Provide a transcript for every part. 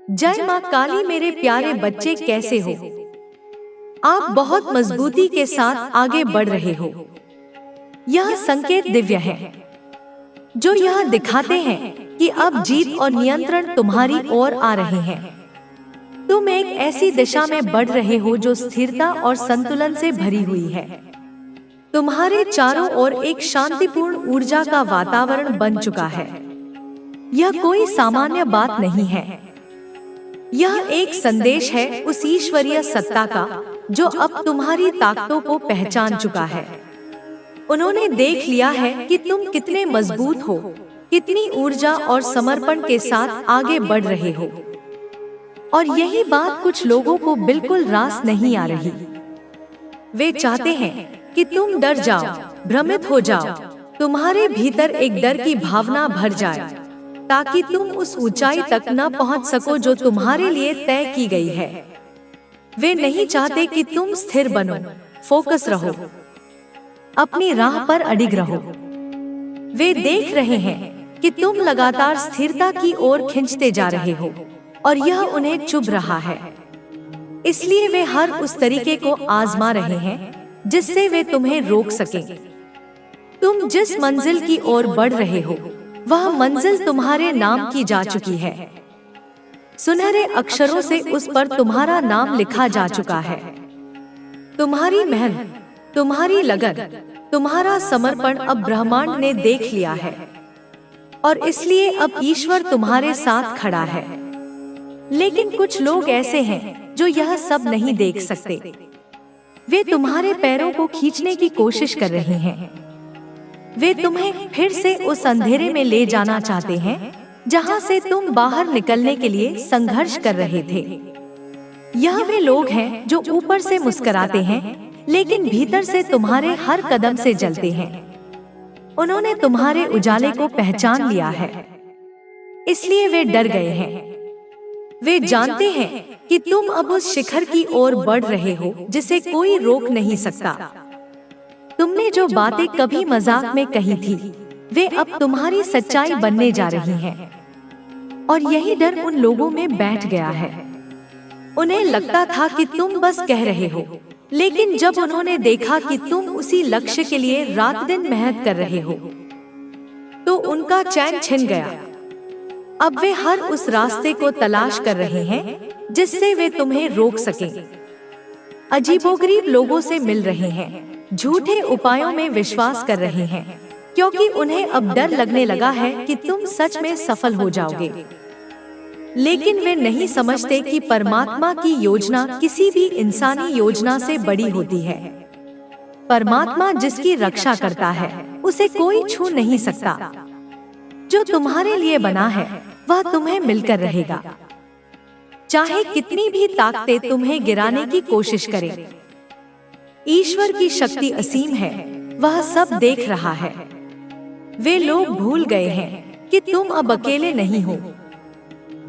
जय माँ काली। मेरे प्यारे बच्चे कैसे हो? आप बहुत मजबूती के साथ आगे बढ़ रहे हो। यह संकेत दिव्य है, जो यह दिखाते हैं कि अब जीत और नियंत्रण तुम्हारी ओर आ रहे हैं। तुम एक ऐसी दिशा में बढ़ रहे हो जो स्थिरता और संतुलन से भरी हुई है। तुम्हारे चारों ओर एक शांतिपूर्ण ऊर्जा का वातावरण बन चुका है। यह कोई सामान्य बात नहीं है। यह एक संदेश है उस ईश्वरीय सत्ता का जो अब तुम्हारी ताकतों को पहचान चुका है। उन्होंने देख लिया है कि तुम कितने मजबूत हो, कितनी ऊर्जा और समर्पण के साथ आगे बढ़ रहे हो। और यही बात कुछ लोगों को बिल्कुल रास नहीं आ रही। वे चाहते हैं कि तुम डर जाओ, भ्रमित हो जाओ, तुम्हारे भीतर एक डर की भावना भर जाए, ताकि तुम उस ऊंचाई तक न पहुंच सको जो तुम्हारे लिए तय की गई है। वे नहीं चाहते कि तुम स्थिर बनो, फोकस रहो, अपनी राह पर अडिग रहो। वे देख रहे हैं कि तुम लगातार स्थिरता की ओर खिंचते जा रहे हो और यह उन्हें चुभ रहा है। इसलिए वे हर उस तरीके को आजमा रहे हैं जिससे वे तुम्हें रोक सकें। तुम जिस मंजिल की ओर बढ़ रहे हो वह मंजिल तुम्हारे नाम की जा चुकी है। सुनहरे अक्षरों से उस पर तुम्हारा नाम लिखा जा चुका है। तुम्हारी मेहनत, तुम्हारी लगन, तुम्हारा समर्पण अब ब्रह्मांड ने देख लिया है और इसलिए अब ईश्वर तुम्हारे साथ खड़ा है। लेकिन कुछ लोग ऐसे हैं जो यह सब नहीं देख सकते। वे तुम्हारे पैरों को खींचने की कोशिश कर रहे हैं। वे तुम्हें फिर से उस अंधेरे में ले जाना चाहते हैं जहां से तुम बाहर निकलने के लिए संघर्ष कर रहे थे। यह वे लोग हैं जो ऊपर से मुस्कुराते हैं लेकिन भीतर से तुम्हारे हर कदम से जलते हैं। उन्होंने तुम्हारे उजाले को पहचान लिया है, इसलिए वे डर गए हैं। वे जानते हैं कि तुम अब उस शिखर की ओर बढ़ रहे हो जिसे कोई रोक नहीं सकता। तुमने जो बातें कभी मजाक में कही थी, वे अब तुम्हारी सच्चाई बनने जा रही हैं। और यही डर उन लोगों में बैठ गया है। उन्हें लगता था कि तुम बस कह रहे हो, लेकिन जब उन्होंने देखा कि तुम उसी लक्ष्य के लिए रात दिन मेहनत कर रहे हो, तो उनका चैन छिन गया। अब वे हर उस रास्ते को तलाश कर रहे हैं जिससे वे तुम्हें रोक सकें। अजीबोगरीब लोगों से मिल रहे हैं, झूठे उपायों में विश्वास कर रहे हैं, क्योंकि उन्हें अब डर लगने लगा है कि तुम सच में सफल हो जाओगे। लेकिन वे नहीं समझते कि परमात्मा की योजना किसी भी इंसानी योजना से बड़ी होती है। परमात्मा जिसकी रक्षा करता है उसे कोई छू नहीं सकता। जो तुम्हारे लिए बना है वह तुम्हें मिलकर रहेगा, चाहे कितनी भी ताकतें तुम्हें गिराने की कोशिश करें। ईश्वर की शक्ति असीम है, वह सब देख रहा है। वे लोग भूल गए हैं कि तुम अब अकेले नहीं हो।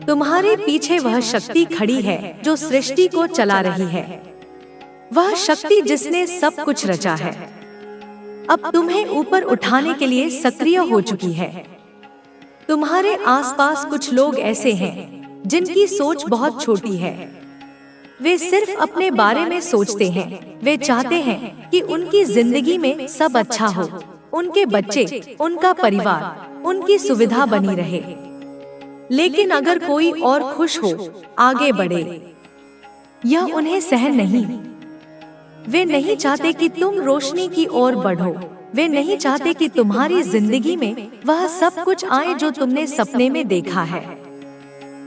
तुम्हारे पीछे वह शक्ति खड़ी है जो सृष्टि को चला रही है। वह शक्ति जिसने सब कुछ रचा है अब तुम्हें ऊपर उठाने के लिए सक्रिय हो चुकी है। तुम्हारे आसपास कुछ लोग ऐसे हैं जिनकी सोच बहुत छोटी है। वे सिर्फ अपने बारे में सोचते हैं। वे चाहते हैं कि उनकी जिंदगी में सब अच्छा हो, उनके बच्चे, उनका परिवार, उनकी सुविधा बनी रहे। लेकिन अगर कोई और खुश हो, आगे बढ़े, यह उन्हें सहन नहीं। वे नहीं चाहते कि तुम रोशनी की ओर बढ़ो। वे नहीं चाहते कि तुम्हारी जिंदगी में वह सब कुछ आए जो तुमने सपने में देखा है।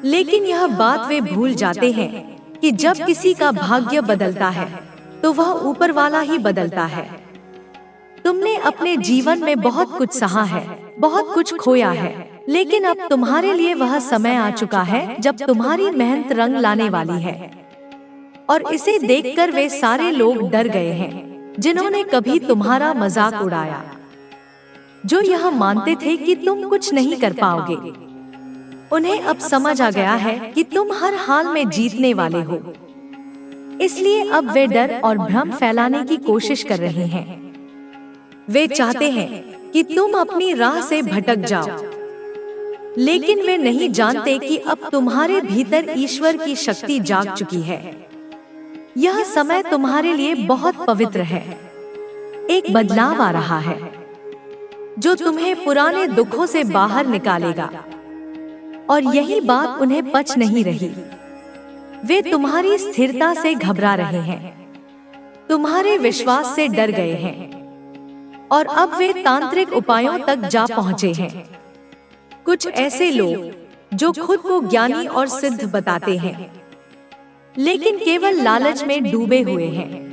लेकिन यह बात वे भूल जाते हैं कि जब किसी का भाग्य बदलता है तो वह ऊपर वाला ही बदलता है। तुमने अपने जीवन में बहुत कुछ सहा है, बहुत कुछ खोया है, लेकिन अब तुम्हारे लिए वह समय आ चुका है जब तुम्हारी मेहनत रंग लाने वाली है। और इसे देखकर वे सारे लोग डर गए हैं जिन्होंने कभी तुम्हारा मजाक उड़ाया, जो यह मानते थे कि तुम कुछ नहीं कर पाओगे। उन्हें अब समझ आ गया है कि तुम हर हाल में जीतने वाले हो। इसलिए अब वे डर और भ्रम फैलाने की कोशिश कर रहे हैं। वे चाहते हैं कि तुम अपनी राह से भटक जाओ। लेकिन वे नहीं जानते कि अब तुम्हारे भीतर ईश्वर की शक्ति जाग चुकी है। यह समय तुम्हारे लिए बहुत पवित्र है। एक बदलाव आ रहा है जो तुम्हें पुराने दुखों से बाहर निकालेगा। और यही बात उन्हें पच नहीं रही। वे तुम्हारी स्थिरता से घबरा रहे हैं, तुम्हारे विश्वास से डर गए हैं और अब वे तांत्रिक उपायों तक जा पहुंचे हैं। कुछ ऐसे लोग जो खुद को ज्ञानी और सिद्ध बताते हैं, लेकिन केवल लालच में डूबे हुए हैं।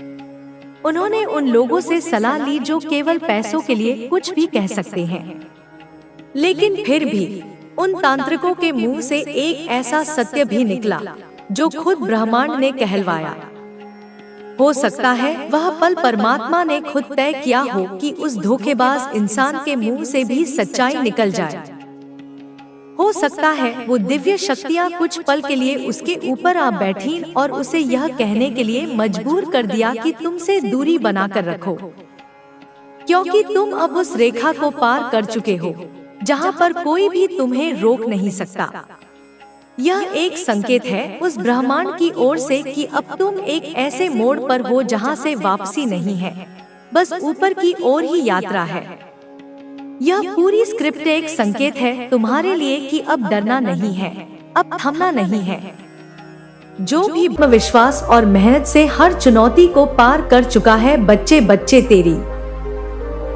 उन्होंने उन लोगों से सलाह ली जो केवल पैसों के लिए कुछ भी कह सकते हैं, लेकिन फिर भी उन तांत्रिकों के मुंह से एक ऐसा सत्य भी निकला जो खुद ब्रह्मांड ने कहलवाया। हो सकता है वह पल परमात्मा ने खुद तय किया हो कि उस धोखेबाज इंसान के मुंह से भी सच्चाई निकल जाए। हो सकता है वो दिव्य शक्तियाँ कुछ पल के लिए उसके ऊपर आ बैठी और उसे यह कहने के लिए मजबूर कर दिया कि तुमसे दूरी बनाकर रखो, क्योंकि तुम अब उस रेखा को पार कर चुके हो जहाँ पर कोई भी तुम्हें रोक नहीं सकता। यह एक संकेत है उस ब्रह्मांड की ओर से कि अब तुम एक ऐसे मोड़ पर हो जहाँ से वापसी नहीं है, बस ऊपर की ओर ही यात्रा है। यह पूरी स्क्रिप्ट एक संकेत है तुम्हारे लिए कि अब डरना नहीं है, अब थमना नहीं है। जो भी विश्वास और मेहनत से हर चुनौती को पार कर चुका है, बच्चे तेरी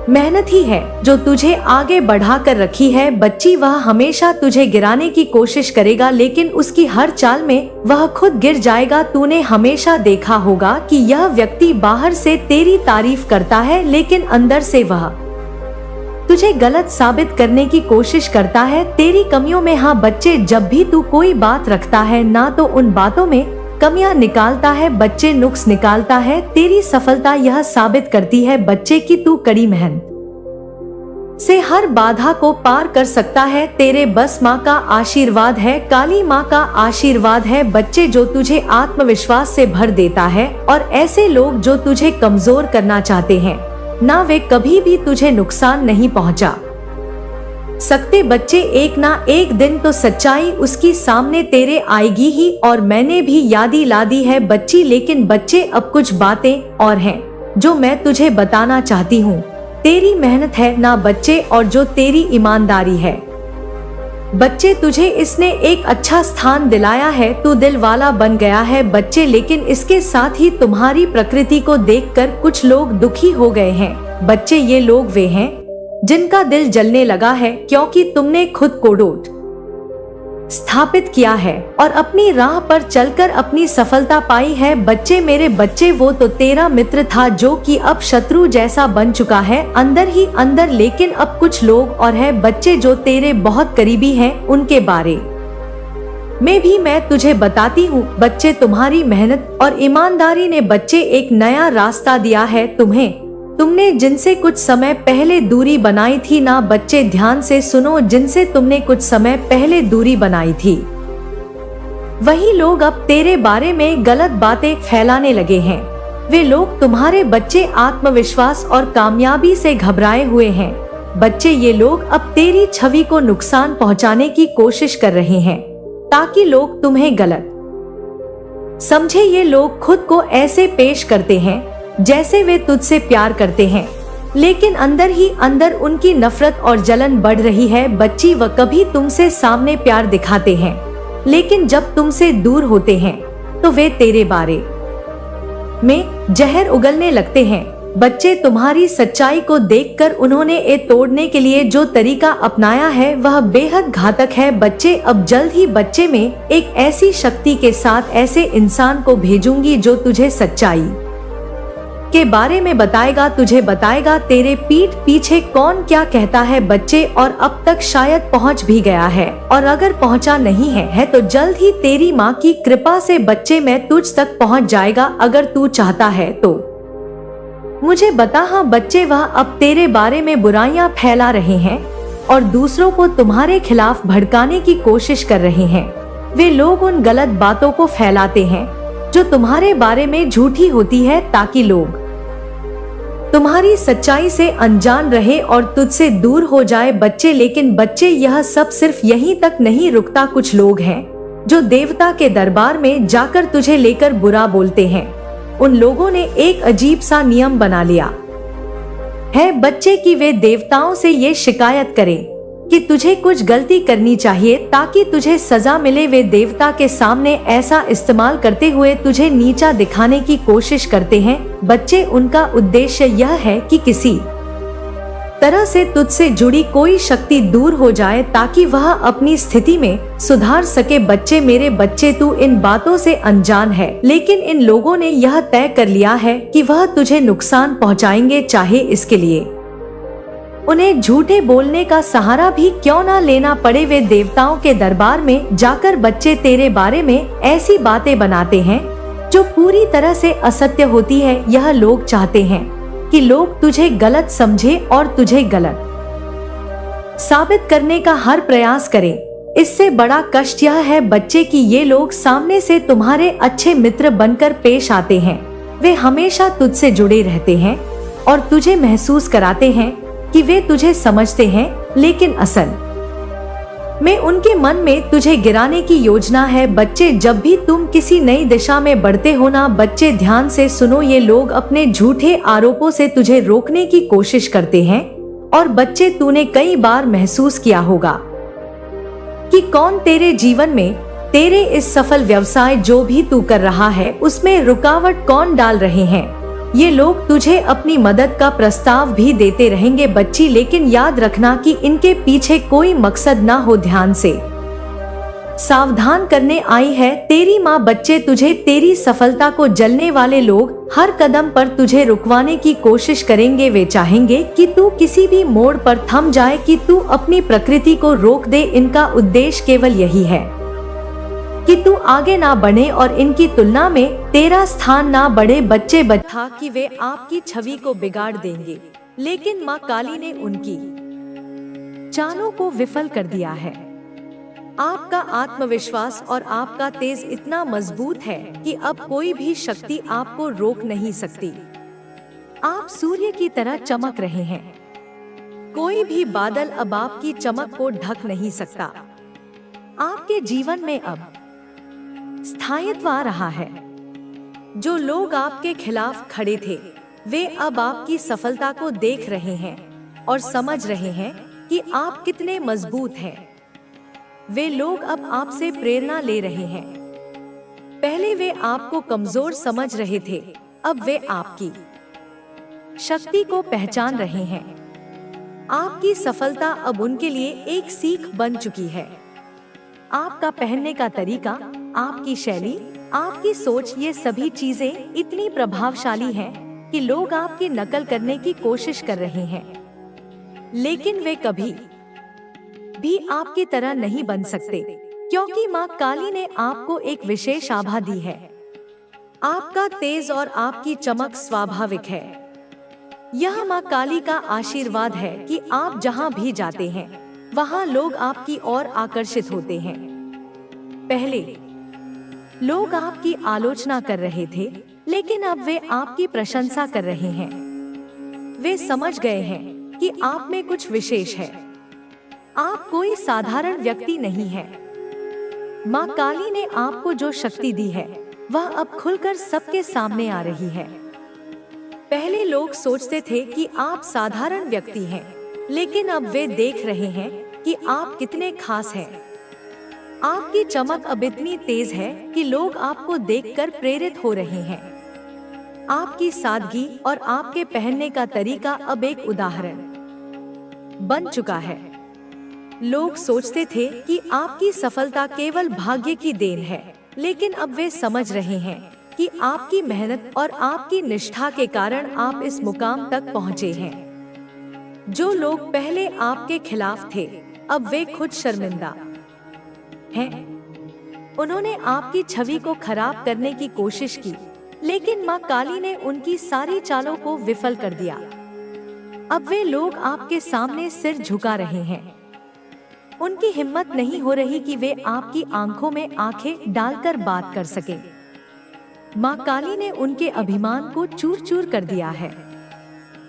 मेहनत ही है जो तुझे आगे बढ़ा कर रखी है। बच्ची, वह हमेशा तुझे गिराने की कोशिश करेगा, लेकिन उसकी हर चाल में वह खुद गिर जाएगा। तूने हमेशा देखा होगा कि यह व्यक्ति बाहर से तेरी तारीफ करता है, लेकिन अंदर से वह तुझे गलत साबित करने की कोशिश करता है, तेरी कमियों में। हाँ बच्चे, जब भी तू कोई बात रखता है ना तो उन बातों में कमियां निकालता है, बच्चे नुक्स निकालता है। तेरी सफलता यह साबित करती है बच्चे कि तू कड़ी मेहनत से हर बाधा को पार कर सकता है। तेरे बस माँ का आशीर्वाद है, काली माँ का आशीर्वाद है बच्चे, जो तुझे आत्मविश्वास से भर देता है। और ऐसे लोग जो तुझे कमजोर करना चाहते हैं ना, वे कभी भी तुझे नुकसान नहीं पहुंचा सकते। बच्चे, एक ना एक दिन तो सच्चाई उसकी सामने तेरे आएगी ही, और मैंने भी याद ला दी है बच्ची। लेकिन बच्चे, अब कुछ बातें और हैं जो मैं तुझे बताना चाहती हूँ। तेरी मेहनत है ना बच्चे, और जो तेरी ईमानदारी है बच्चे, तुझे इसने एक अच्छा स्थान दिलाया है। तू दिल वाला बन गया है बच्चे, लेकिन इसके साथ ही तुम्हारी प्रकृति को देखकर कुछ लोग दुखी हो गए हैं बच्चे। ये लोग वे हैं जिनका दिल जलने लगा है, क्योंकि तुमने खुद को डोट स्थापित किया है और अपनी राह पर चलकर अपनी सफलता पाई है बच्चे। मेरे बच्चे, वो तो तेरा मित्र था जो कि अब शत्रु जैसा बन चुका है अंदर ही अंदर। लेकिन अब कुछ लोग और है बच्चे जो तेरे बहुत करीबी हैं, उनके बारे में भी मैं तुझे बताती हूँ बच्चे। तुम्हारी मेहनत और ईमानदारी ने बच्चे एक नया रास्ता दिया है तुम्हें। तुमने जिनसे कुछ समय पहले दूरी बनाई थी ना बच्चे, ध्यान से सुनो, जिनसे तुमने कुछ समय पहले दूरी बनाई थी वही लोग अब तेरे बारे में गलत बातें फैलाने लगे हैं। वे लोग तुम्हारे बच्चे आत्मविश्वास और कामयाबी से घबराए हुए हैं बच्चे। ये लोग अब तेरी छवि को नुकसान पहुंचाने की कोशिश कर रहे हैं ताकि लोग तुम्हें गलत समझे। ये लोग खुद को ऐसे पेश करते हैं जैसे वे तुझसे प्यार करते हैं, लेकिन अंदर ही अंदर उनकी नफरत और जलन बढ़ रही है बच्ची। वह कभी तुमसे सामने प्यार दिखाते हैं, लेकिन जब तुमसे दूर होते हैं तो वे तेरे बारे में जहर उगलने लगते हैं बच्चे। तुम्हारी सच्चाई को देखकर उन्होंने ये तोड़ने के लिए जो तरीका अपनाया है वह बेहद घातक है बच्चे। अब जल्द ही बच्चे में एक ऐसी शक्ति के साथ ऐसे इंसान को भेजूंगी जो तुझे सच्चाई के बारे में बताएगा, तुझे बताएगा तेरे पीठ पीछे कौन क्या कहता है बच्चे। और अब तक शायद पहुंच भी गया है, और अगर पहुंचा नहीं है तो जल्द ही तेरी माँ की कृपा से बच्चे मैं तुझ तक पहुंच जाएगा। अगर तू चाहता है तो मुझे बता। हाँ बच्चे, वह अब तेरे बारे में बुराइयां फैला रहे हैं और दूसरों को तुम्हारे खिलाफ भड़काने की कोशिश कर रहे हैं। वे लोग उन गलत बातों को फैलाते हैं जो तुम्हारे बारे में झूठी होती है, ताकि लोग तुम्हारी सच्चाई से अनजान रहे और तुझसे दूर हो जाए बच्चे। लेकिन बच्चे, यह सब सिर्फ यहीं तक नहीं रुकता। कुछ लोग हैं जो देवता के दरबार में जाकर तुझे लेकर बुरा बोलते हैं। उन लोगों ने एक अजीब सा नियम बना लिया है बच्चे कि वे देवताओं से ये शिकायत करें कि तुझे कुछ गलती करनी चाहिए ताकि तुझे सजा मिले। वे देवता के सामने ऐसा इस्तेमाल करते हुए तुझे नीचा दिखाने की कोशिश करते हैं बच्चे। उनका उद्देश्य यह है कि किसी तरह से तुझसे जुड़ी कोई शक्ति दूर हो जाए ताकि वह अपनी स्थिति में सुधार सके। बच्चे, मेरे बच्चे, तू इन बातों से अनजान है, लेकिन इन लोगों ने यह तय कर लिया है कि वह तुझे नुकसान पहुंचाएंगे, चाहे इसके लिए उन्हें झूठे बोलने का सहारा भी क्यों ना लेना पड़े। वे देवताओं के दरबार में जाकर बच्चे तेरे बारे में ऐसी बातें बनाते हैं जो पूरी तरह से असत्य होती है। यह लोग चाहते हैं कि लोग तुझे गलत समझे और तुझे गलत साबित करने का हर प्रयास करें। इससे बड़ा कष्ट यह है बच्चे कि ये लोग सामने से तुम्हारे अच्छे मित्र बनकर पेश आते हैं। वे हमेशा तुझसे जुड़े रहते हैं और तुझे महसूस कराते हैं कि वे तुझे समझते हैं, लेकिन असल में उनके मन में तुझे गिराने की योजना है। बच्चे, जब भी तुम किसी नई दिशा में बढ़ते हो ना बच्चे, ध्यान से सुनो, ये लोग अपने झूठे आरोपों से तुझे रोकने की कोशिश करते हैं। और बच्चे, तूने कई बार महसूस किया होगा कि कौन तेरे जीवन में, तेरे इस सफल व्यवसाय जो भी तू कर रहा है उसमें रुकावट कौन डाल रहे हैं। ये लोग तुझे अपनी मदद का प्रस्ताव भी देते रहेंगे बच्ची, लेकिन याद रखना कि इनके पीछे कोई मकसद ना हो। ध्यान से सावधान करने आई है तेरी माँ। बच्चे, तुझे तेरी सफलता को जलने वाले लोग हर कदम पर तुझे रुकवाने की कोशिश करेंगे। वे चाहेंगे कि तू किसी भी मोड़ पर थम जाए, कि तू अपनी प्रकृति को रोक दे। इनका उद्देश्य केवल यही है कि तू आगे ना बढ़े और इनकी तुलना में तेरा स्थान ना बढ़े। बच्चे, था कि वे आपकी छवि को बिगाड़ देंगे, लेकिन माँ काली ने उनकी चालों को विफल कर दिया है। आपका आत्मविश्वास और आपका तेज इतना मजबूत है कि अब कोई भी शक्ति आपको रोक नहीं सकती। आप सूर्य की तरह चमक रहे हैं। कोई भी बादल अब आपकी चमक को ढक नहीं सकता। आपके जीवन में अब स्थायित्व आ रहा है। जो लोग आपके खिलाफ खड़े थे वे अब आपकी सफलता को देख रहे हैं और समझ रहे हैं कि आप कितने मजबूत हैं। वे लोग अब आपसे प्रेरणा ले रहे हैं। पहले वे आपको कमजोर समझ रहे थे, अब वे आपकी शक्ति को पहचान रहे हैं। आपकी सफलता अब उनके लिए एक सीख बन चुकी है। आपका पहनने का तरीका, आपकी शैली, आपकी सोच, ये सभी चीजें इतनी प्रभावशाली हैं कि लोग आपकी नकल करने की कोशिश कर रहे हैं, लेकिन वे कभी भी आपकी तरह नहीं बन सकते, क्योंकि माँ काली ने आपको एक विशेष आभा दी है। आपका तेज और आपकी चमक स्वाभाविक है। यह माँ काली का आशीर्वाद है कि आप जहाँ भी जाते हैं वहाँ लोग आपकी ओर आकर्षित होते हैं। पहले लोग आपकी आलोचना कर रहे थे, लेकिन अब वे आपकी प्रशंसा कर रहे हैं। वे समझ गए हैं कि आप में कुछ विशेष है। आप कोई साधारण व्यक्ति नहीं है। माँ काली ने आपको जो शक्ति दी है वह अब खुलकर सबके सामने आ रही है। पहले लोग सोचते थे कि आप साधारण व्यक्ति हैं, लेकिन अब वे देख रहे हैं कि आप कितने खास हैं। आपकी चमक अब इतनी तेज है कि लोग आपको देखकर प्रेरित हो रहे हैं। आपकी सादगी और आपके पहनने का तरीका अब एक उदाहरण बन चुका है। लोग सोचते थे कि आपकी सफलता केवल भाग्य की देन है, लेकिन अब वे समझ रहे हैं कि आपकी मेहनत और आपकी निष्ठा के कारण आप इस मुकाम तक पहुँचे हैं। जो लोग पहले आपके खिलाफ थे अब वे खुद शर्मिंदा हैं। उन्होंने आपकी छवि को खराब करने की कोशिश की, लेकिन माँ काली ने उनकी सारी चालों को विफल कर दिया। अब वे लोग आपके सामने सिर झुका रहे हैं। उनकी हिम्मत नहीं हो रही कि वे आपकी आंखों में आंखें डालकर बात कर सकें। माँ काली ने उनके अभिमान को चूर चूर कर दिया है।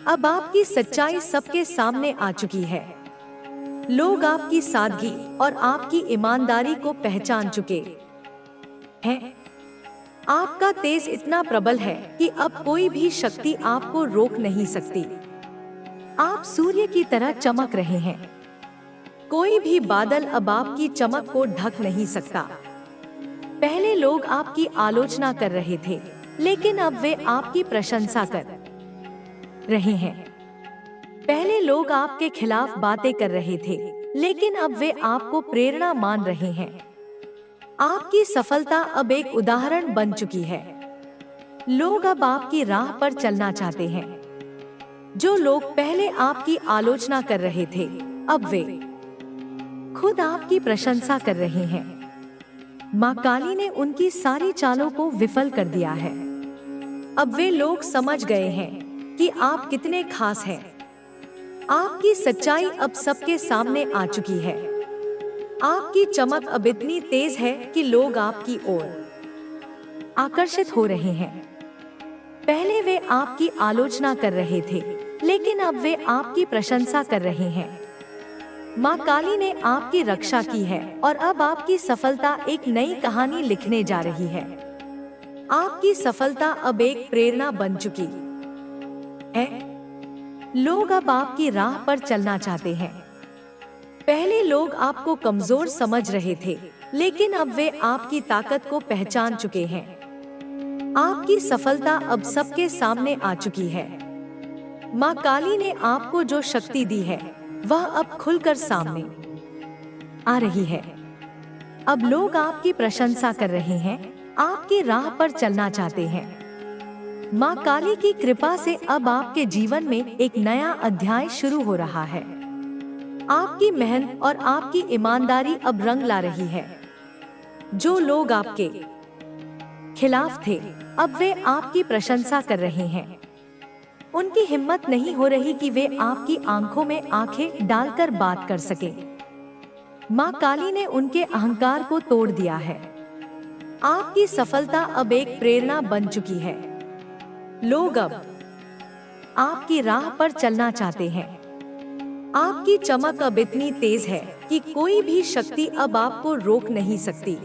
अब आपकी सच्चाई सबके सामने आ चुकी है। लोग आपकी सादगी और आपकी ईमानदारी को पहचान चुके हैं। आपका तेज इतना प्रबल है कि अब कोई भी शक्ति आपको रोक नहीं सकती। आप सूर्य की तरह चमक रहे हैं। कोई भी बादल अब आपकी चमक को ढक नहीं सकता। पहले लोग आपकी आलोचना कर रहे थे, लेकिन अब वे आपकी प्रशंसा कर रहे हैं। पहले लोग आपके खिलाफ बातें कर रहे थे, लेकिन अब वे आपको प्रेरणा मान रहे हैं। आपकी सफलता अब एक उदाहरण बन चुकी है। लोग अब आपकी राह पर चलना चाहते हैं। जो लोग पहले आपकी आलोचना कर रहे थे, अब वे खुद आपकी प्रशंसा कर रहे हैं। माँ काली ने उनकी सारी चालों को विफल कर दिया है। अब वे लोग समझ गए हैं कि आप कितने खास हैं। आपकी सच्चाई अब सबके सामने आ चुकी है। आपकी चमक अब इतनी तेज है कि लोग आपकी ओर आकर्षित हो रहे हैं। पहले वे आपकी आलोचना कर रहे थे, लेकिन अब वे आपकी प्रशंसा कर रहे हैं। माँ काली ने आपकी रक्षा की है और अब आपकी सफलता एक नई कहानी लिखने जा रही है। आपकी सफलता अब एक प्रेरणा बन चुकी है। लोग अब आपकी राह पर चलना चाहते हैं। पहले लोग आपको कमजोर समझ रहे थे, लेकिन अब वे आपकी ताकत को पहचान चुके हैं। आपकी सफलता अब सबके सामने आ चुकी है। माँ काली ने आपको जो शक्ति दी है, वह अब खुलकर सामने आ रही है। अब लोग आपकी प्रशंसा कर रहे हैं, आपकी राह पर चलना चाहते हैं। माँ काली की कृपा से अब आपके जीवन में एक नया अध्याय शुरू हो रहा है। आपकी मेहनत और आपकी ईमानदारी अब रंग ला रही है। जो लोग आपके खिलाफ थे, अब वे आपकी प्रशंसा कर रहे हैं। उनकी हिम्मत नहीं हो रही कि वे आपकी आंखों में आंखें डालकर बात कर सके। माँ काली ने उनके अहंकार को तोड़ दिया है। आपकी सफलता अब एक प्रेरणा बन चुकी है। लोग अब आपकी राह पर चलना चाहते हैं। आपकी चमक अब इतनी तेज है कि कोई भी शक्ति अब आपको रोक नहीं सकती।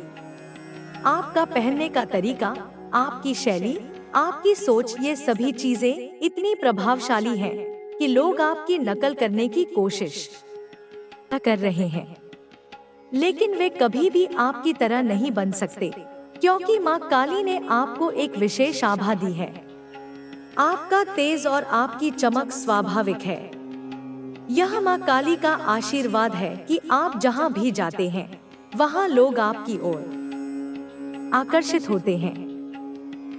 आपका पहनने का तरीका, आपकी शैली, आपकी सोच, ये सभी चीजें इतनी प्रभावशाली हैं कि लोग आपकी नकल करने की कोशिश कर रहे हैं, लेकिन वे कभी भी आपकी तरह नहीं बन सकते, क्योंकि माँ काली ने आपको एक विशेष आभा दी है। आपका तेज और आपकी चमक स्वाभाविक है। यह माँ काली का आशीर्वाद है कि आप जहाँ भी जाते हैं, वहाँ लोग आपकी ओर आकर्षित होते हैं।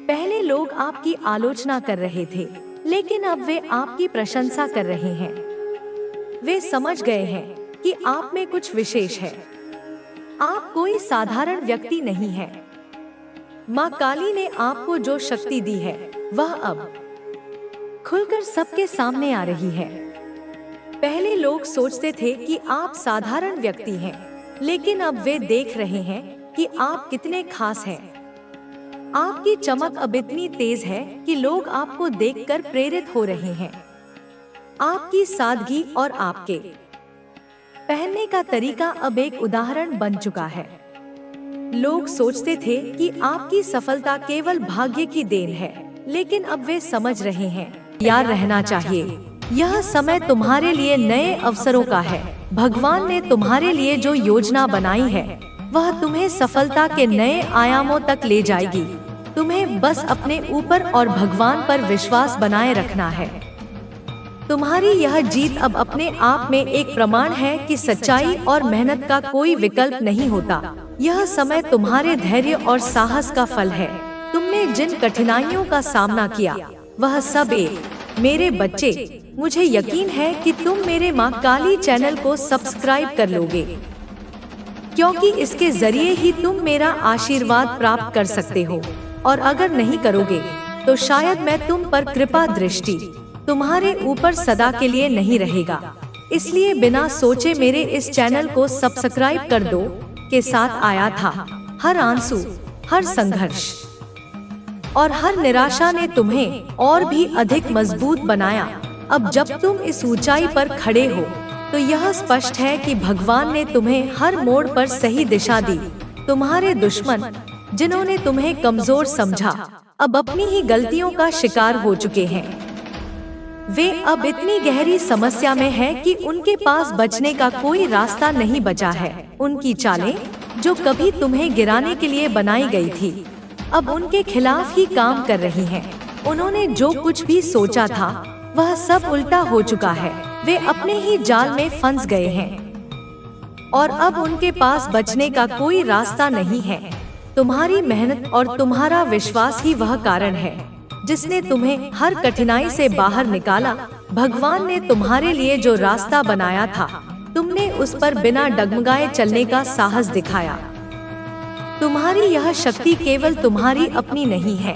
पहले लोग आपकी आलोचना कर रहे थे, लेकिन अब वे आपकी प्रशंसा कर रहे हैं। वे समझ गए हैं कि आप में कुछ विशेष है। आप कोई साधारण व्यक्ति नहीं है। माँ काली ने आपको जो शक्ति दी है, वह अब खुलकर सबके सामने आ रही है। पहले लोग सोचते थे कि आप साधारण व्यक्ति हैं, लेकिन अब वे देख रहे हैं कि आप कितने खास हैं। आपकी चमक अब इतनी तेज है कि लोग आपको देखकर प्रेरित हो रहे हैं। आपकी सादगी और आपके पहनने का तरीका अब एक उदाहरण बन चुका है। लोग सोचते थे कि आपकी सफलता केवल भाग्य की देन है, लेकिन अब वे समझ रहे हैं, याद रहना चाहिए, यह समय तुम्हारे लिए नए अवसरों का है। भगवान ने तुम्हारे लिए जो योजना बनाई है, वह तुम्हें सफलता के नए आयामों तक ले जाएगी। तुम्हें बस अपने ऊपर और भगवान पर विश्वास बनाए रखना है। तुम्हारी यह जीत अब अपने आप में एक प्रमाण है कि सच्चाई और मेहनत का कोई विकल्प नहीं होता। यह समय तुम्हारे धैर्य और साहस का फल है। तुमने जिन कठिनाइयों का सामना किया, वह सब एक मेरे बच्चे, मुझे यकीन है कि तुम मेरे माँ काली चैनल को सब्सक्राइब कर लोगे, क्योंकि इसके जरिए ही तुम मेरा आशीर्वाद प्राप्त कर सकते हो। और अगर नहीं करोगे, तो शायद मैं तुम पर कृपा दृष्टि तुम्हारे ऊपर सदा के लिए नहीं रहेगा। इसलिए बिना सोचे मेरे इस चैनल को सब्सक्राइब कर दो। के साथ आया था हर आंसू, हर संघर्ष और हर निराशा ने तुम्हें और भी अधिक मजबूत बनाया। अब जब तुम इस ऊंचाई पर खड़े हो तो यह स्पष्ट है कि भगवान ने तुम्हें हर मोड़ पर सही दिशा दी। तुम्हारे दुश्मन, जिन्होंने तुम्हें कमजोर समझा, अब अपनी ही गलतियों का शिकार हो चुके हैं। वे अब इतनी गहरी समस्या में हैं कि उनके पास बचने का कोई रास्ता नहीं बचा है। उनकी चालें, जो कभी तुम्हें गिराने के लिए बनाई गई थी, अब उनके खिलाफ ही काम कर रही हैं। उन्होंने जो कुछ भी सोचा था वह सब उल्टा हो चुका है। वे अपने ही जाल में फंस गए हैं और अब उनके पास बचने का कोई रास्ता नहीं है। तुम्हारी मेहनत और तुम्हारा विश्वास ही वह कारण है जिसने तुम्हें हर कठिनाई से बाहर निकाला। भगवान ने तुम्हारे लिए जो रास्ता बनाया था, तुमने उस पर बिना डगमगाए चलने का साहस दिखाया। तुम्हारी यह शक्ति केवल तुम्हारी अपनी नहीं है,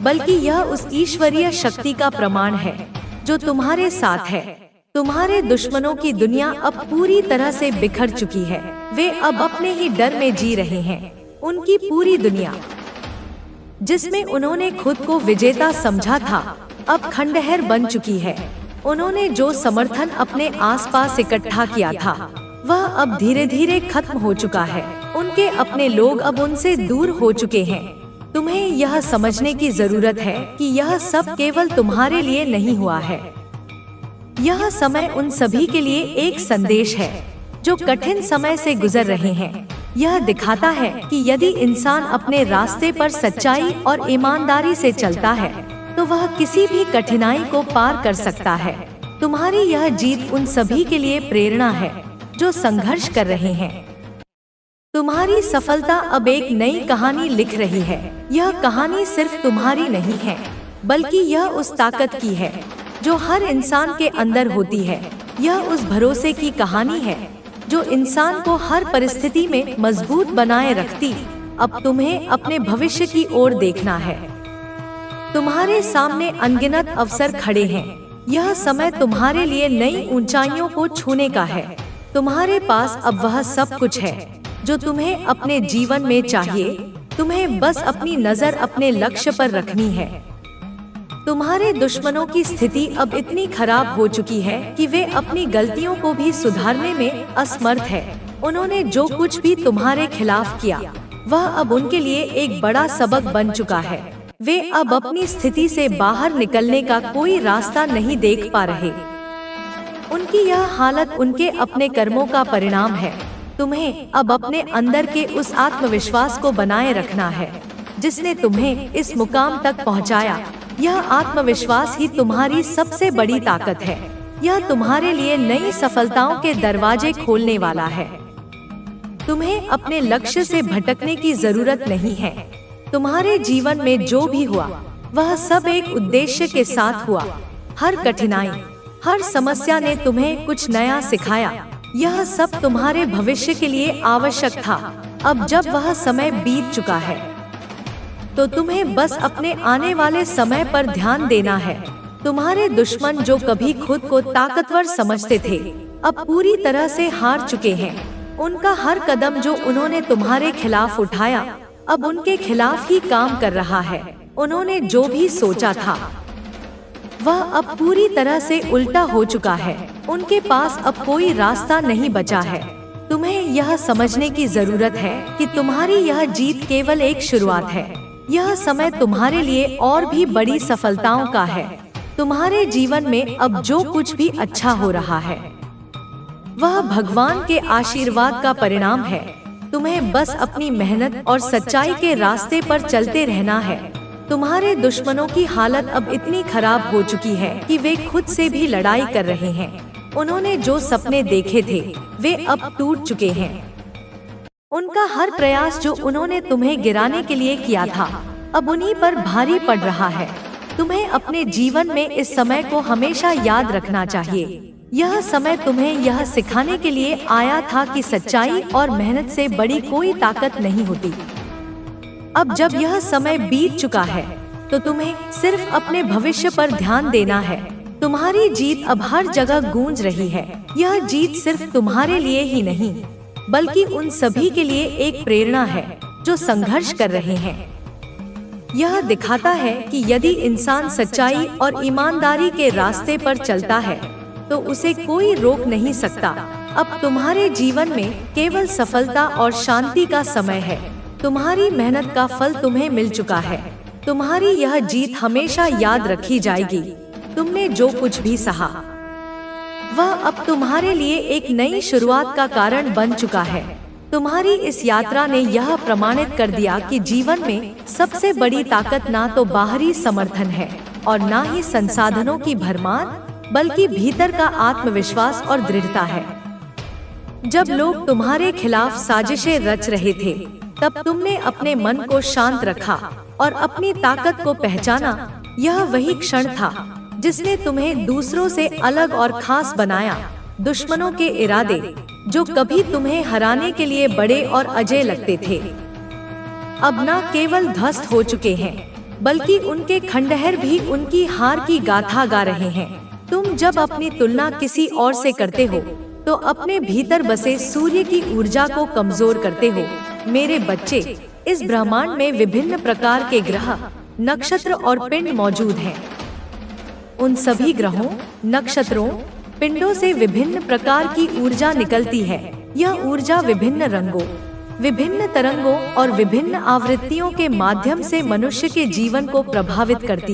बल्कि यह उस ईश्वरीय शक्ति का प्रमाण है जो तुम्हारे साथ है। तुम्हारे दुश्मनों की दुनिया अब पूरी तरह से बिखर चुकी है। वे अब अपने ही डर में जी रहे हैं। उनकी पूरी दुनिया, जिसमें उन्होंने खुद को विजेता समझा था, अब खंडहर बन चुकी है। उन्होंने जो समर्थन अपने आसपास इकट्ठा किया था, वह अब धीरे धीरे खत्म हो चुका है। उनके अपने लोग अब उनसे दूर हो चुके हैं। तुम्हें यह समझने की जरूरत है कि यह सब केवल तुम्हारे लिए नहीं हुआ है। यह समय उन सभी के लिए एक संदेश है जो कठिन समय से गुजर रहे हैं। यह दिखाता है कि यदि इंसान अपने रास्ते पर सच्चाई और ईमानदारी से चलता है तो वह किसी भी कठिनाई को पार कर सकता है। तुम्हारी यह जीत उन सभी के लिए प्रेरणा है जो संघर्ष कर रहे हैं। तुम्हारी सफलता अब एक नई कहानी लिख रही है। यह कहानी सिर्फ तुम्हारी नहीं है, बल्कि यह उस ताकत की है जो हर इंसान के अंदर होती है। यह उस भरोसे की कहानी है जो इंसान को हर परिस्थिति में मजबूत बनाए रखती। अब तुम्हें अपने भविष्य की ओर देखना है। तुम्हारे सामने अनगिनत अवसर खड़े हैं। यह समय तुम्हारे लिए नई ऊंचाइयों को छूने का है। तुम्हारे पास अब वह सब कुछ है जो तुम्हें अपने जीवन में चाहिए। तुम्हें बस अपनी नजर अपने लक्ष्य पर रखनी है। तुम्हारे दुश्मनों की स्थिति अब इतनी खराब हो चुकी है कि वे अपनी गलतियों को भी सुधारने में असमर्थ है। उन्होंने जो कुछ भी तुम्हारे खिलाफ किया, वह अब उनके लिए एक बड़ा सबक बन चुका है। वे अब अपनी स्थिति से बाहर निकलने का कोई रास्ता नहीं देख पा रहे। उनकी यह हालत उनके अपने कर्मों का परिणाम है। तुम्हें अब अपने अंदर के उस आत्मविश्वास को बनाए रखना है जिसने तुम्हें इस मुकाम तक पहुंचाया। यह आत्मविश्वास ही तुम्हारी सबसे बड़ी ताकत है। यह तुम्हारे लिए नई सफलताओं के दरवाजे खोलने वाला है। तुम्हें अपने लक्ष्य से भटकने की जरूरत नहीं है। तुम्हारे जीवन में जो भी हुआ, वह सब एक उद्देश्य के साथ हुआ। हर कठिनाई, हर समस्या ने तुम्हें कुछ नया सिखाया। यह सब तुम्हारे भविष्य के लिए आवश्यक था। अब जब वह समय बीत चुका है, तो तुम्हें बस अपने आने वाले समय पर ध्यान देना है। तुम्हारे दुश्मन जो कभी खुद को ताकतवर समझते थे, अब पूरी तरह से हार चुके हैं। उनका हर कदम जो उन्होंने तुम्हारे खिलाफ उठाया, अब उनके खिलाफ ही काम कर रहा है। उन्होंने जो भी सोचा था, वह अब पूरी तरह से उल्टा हो चुका है। उनके पास अब कोई रास्ता नहीं बचा है। तुम्हें यह समझने की जरूरत है कि तुम्हारी यह जीत केवल एक शुरुआत है। यह समय तुम्हारे लिए और भी बड़ी सफलताओं का है। तुम्हारे जीवन में अब जो कुछ भी अच्छा हो रहा है, वह भगवान के आशीर्वाद का परिणाम है। तुम्हें बस अपनी मेहनत और सच्चाई के रास्ते पर चलते रहना है। तुम्हारे दुश्मनों की हालत अब इतनी खराब हो चुकी है कि वे खुद से भी लड़ाई कर रहे हैं। उन्होंने जो सपने देखे थे, वे अब टूट चुके हैं। उनका हर प्रयास जो उन्होंने तुम्हें गिराने के लिए किया था, अब उन्हीं पर भारी पड़ रहा है। तुम्हें अपने जीवन में इस समय को हमेशा याद रखना चाहिए। यह समय तुम्हें यह सिखाने के लिए आया था कि सच्चाई और मेहनत से बड़ी कोई ताकत नहीं होती। अब जब यह समय बीत चुका है, तो तुम्हें सिर्फ अपने भविष्य पर ध्यान देना है। तुम्हारी जीत अब हर जगह गूंज रही है। यह जीत सिर्फ तुम्हारे लिए ही नहीं, बल्कि उन सभी के लिए एक प्रेरणा है जो संघर्ष कर रहे हैं। यह दिखाता है कि यदि इंसान सच्चाई और ईमानदारी के रास्ते पर चलता है तो उसे कोई रोक नहीं सकता। अब तुम्हारे जीवन में केवल सफलता और शांति का समय है। तुम्हारी मेहनत का फल तुम्हें मिल चुका है। तुम्हारी यह जीत हमेशा याद रखी जाएगी। तुमने जो कुछ भी सहा वह अब तुम्हारे लिए एक नई शुरुआत का कारण बन चुका है। तुम्हारी इस यात्रा ने यह प्रमाणित कर दिया कि जीवन में सबसे बड़ी ताकत ना तो बाहरी समर्थन है और ना ही संसाधनों की भरमार, बल्कि भीतर का आत्मविश्वास और दृढ़ता है। जब लोग तुम्हारे खिलाफ साजिशें रच रहे थे, तब तुमने अपने मन को शांत रखा और अपनी ताकत को पहचाना। यह वही क्षण था जिसने तुम्हें दूसरों से अलग और खास बनाया। दुश्मनों के इरादे, जो कभी तुम्हें हराने के लिए बड़े और अजय लगते थे, अब न केवल ध्वस्त हो चुके हैं, बल्कि उनके खंडहर भी उनकी हार की गाथा गा रहे हैं। तुम जब अपनी तुलना किसी और से करते हो तो अपने भीतर बसे सूर्य की ऊर्जा को कमजोर करते हो। मेरे बच्चे, इस ब्रह्मांड में विभिन्न प्रकार के ग्रह, नक्षत्र और पिंड मौजूद हैं। उन सभी ग्रहों, नक्षत्रों, पिंडों से विभिन्न प्रकार की ऊर्जा निकलती है। यह ऊर्जा विभिन्न रंगों, विभिन्न तरंगों और विभिन्न आवृत्तियों के माध्यम से मनुष्य के जीवन को प्रभावित करती है।